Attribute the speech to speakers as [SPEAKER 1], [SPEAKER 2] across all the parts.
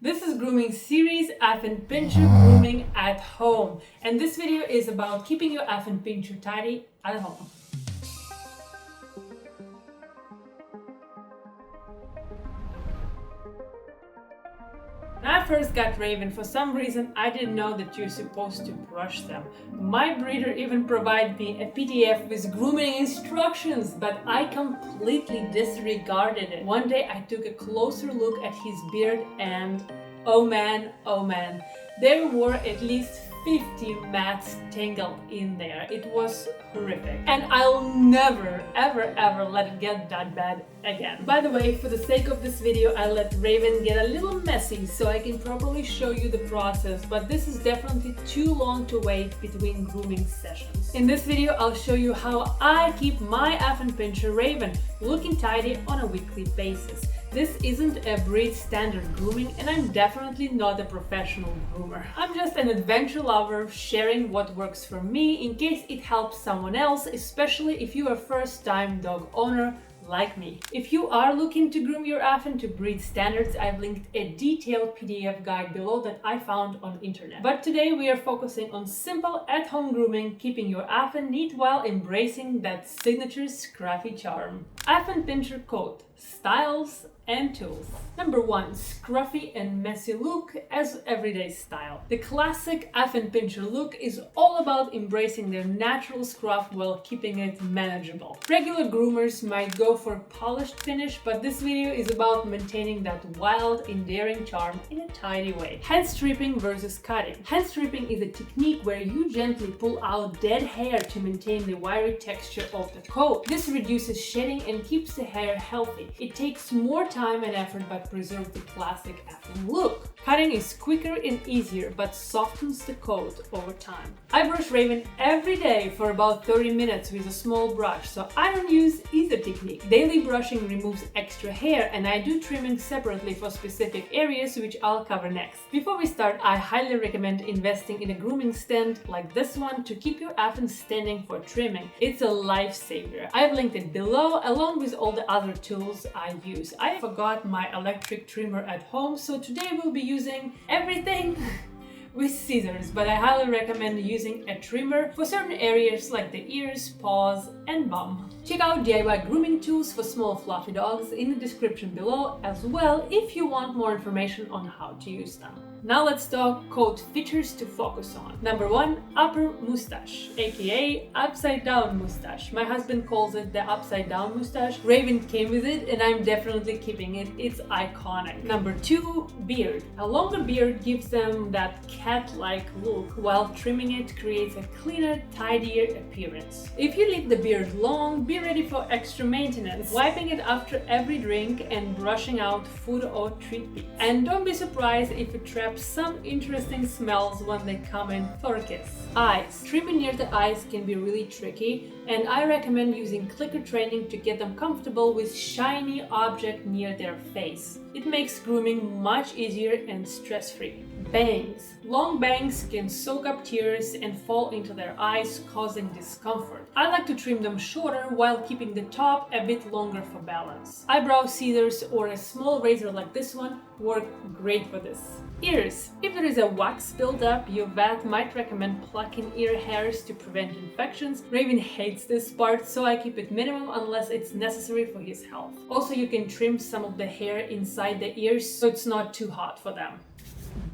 [SPEAKER 1] This is Grooming series Affenpinscher Grooming at Home, and this video is about keeping your Affenpinscher tidy at home. When I first got Raven, for some reason I didn't know that you're supposed to brush them. My breeder even provided me a PDF with grooming instructions, but I completely disregarded it. One day I took a closer look at his beard and oh man, there were at least 50 mats tangled in there. It was horrific. And I'll never, ever let it get that bad again. By the way, for the sake of this video, I let Raven get a little messy so I can properly show you the process, but this is definitely too long to wait between grooming sessions. In this video, I'll show you how I keep my Affenpinscher Raven looking tidy on a weekly basis. This isn't a breed standard grooming, and I'm definitely not a professional groomer. I'm just an adventure lover sharing what works for me in case it helps someone else, especially if you're a first-time dog owner like me. If you are looking to groom your Affen to breed standards, I've linked a detailed PDF guide below that I found on internet. But today we are focusing on simple at-home grooming, keeping your Affen neat while embracing that signature scruffy charm. Affenpinscher coat, styles and tools. Number 1, scruffy and messy look as everyday style. The classic Affenpinscher look is all about embracing their natural scruff while keeping it manageable. Regular groomers might go for polished finish, but this video is about maintaining that wild, endearing charm in a tidy way. Hand stripping versus cutting. Hand stripping is a technique where you gently pull out dead hair to maintain the wiry texture of the coat. This reduces shedding and keeps the hair healthy. It takes more time and effort but preserves the classic Affen look. Cutting is quicker and easier but softens the coat over time. I brush Raven every day for about 30 minutes with a small brush, so I don't use either technique. Daily brushing removes extra hair, and I do trimming separately for specific areas, which I'll cover next. Before we start, I highly recommend investing in a grooming stand like this one to keep your Affen standing for trimming. It's a lifesaver. I've linked it below along with all the other tools I use. I forgot my electric trimmer at home, so today we'll be using everything with scissors, but I highly recommend using a trimmer for certain areas like the ears, paws and bum. Check out DIY grooming tools for small fluffy dogs in the description below as well if you want more information on how to use them. Now let's talk coat features to focus on. Number 1, upper mustache, aka upside down mustache. My husband calls it the upside down mustache. Raven came with it and I'm definitely keeping it. It's iconic. Number 2, beard. A longer beard gives them that cat-like look, while trimming it creates a cleaner, tidier appearance. If you leave the beard long, be ready for extra maintenance, wiping it after every drink and brushing out food or treat bits. And don't be surprised if it traps some interesting smells when they come in for a kiss. Eyes. Trimming near the eyes can be really tricky, and I recommend using clicker training to get them comfortable with shiny object near their face. It makes grooming much easier and stress-free. Bangs. Long bangs can soak up tears and fall into their eyes, causing discomfort. I like to trim them shorter while keeping the top a bit longer for balance. Eyebrow scissors or a small razor like this one work great for this. Ears. If there is a wax buildup, your vet might recommend plucking ear hairs to prevent infections. Raven hates this part, so I keep it minimum unless it's necessary for his health. Also, you can trim some of the hair inside the ears so it's not too hot for them.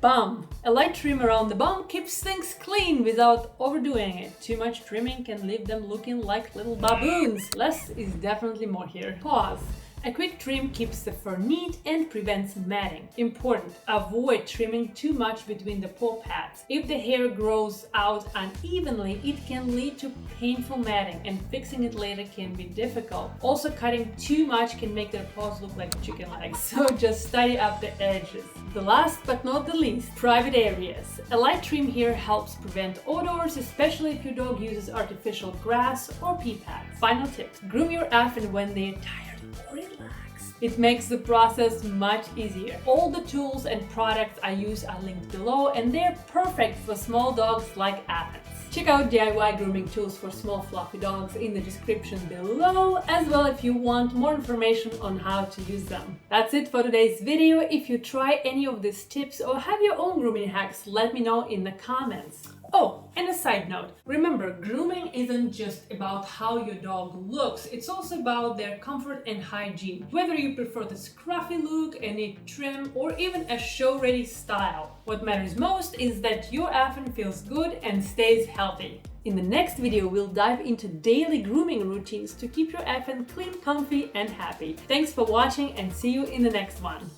[SPEAKER 1] Bum. A light trim around the bum keeps things clean without overdoing it. Too much trimming can leave them looking like little baboons. Less is definitely more here. Paws. A quick trim keeps the fur neat and prevents matting. Important, avoid trimming too much between the paw pads. If the hair grows out unevenly, it can lead to painful matting, and fixing it later can be difficult. Also, cutting too much can make their paws look like chicken legs, so just tidy up the edges. The last but not the least, private areas. A light trim here helps prevent odors, especially if your dog uses artificial grass or pee pads. Final tip, groom your Affen when they're tired or relaxed. It makes the process much easier. All the tools and products I use are linked below, and they're perfect for small dogs like Affens. Check out DIY grooming tools for small fluffy dogs in the description below, as well if you want more information on how to use them. That's it for today's video. If you try any of these tips or have your own grooming hacks, let me know in the comments. Oh, and a side note, remember, grooming isn't just about how your dog looks, it's also about their comfort and hygiene. Whether you prefer the scruffy look, a neat trim, or even a show-ready style, what matters most is that your Affen feels good and stays healthy. In the next video, we'll dive into daily grooming routines to keep your Affen clean, comfy, and happy. Thanks for watching and see you in the next one.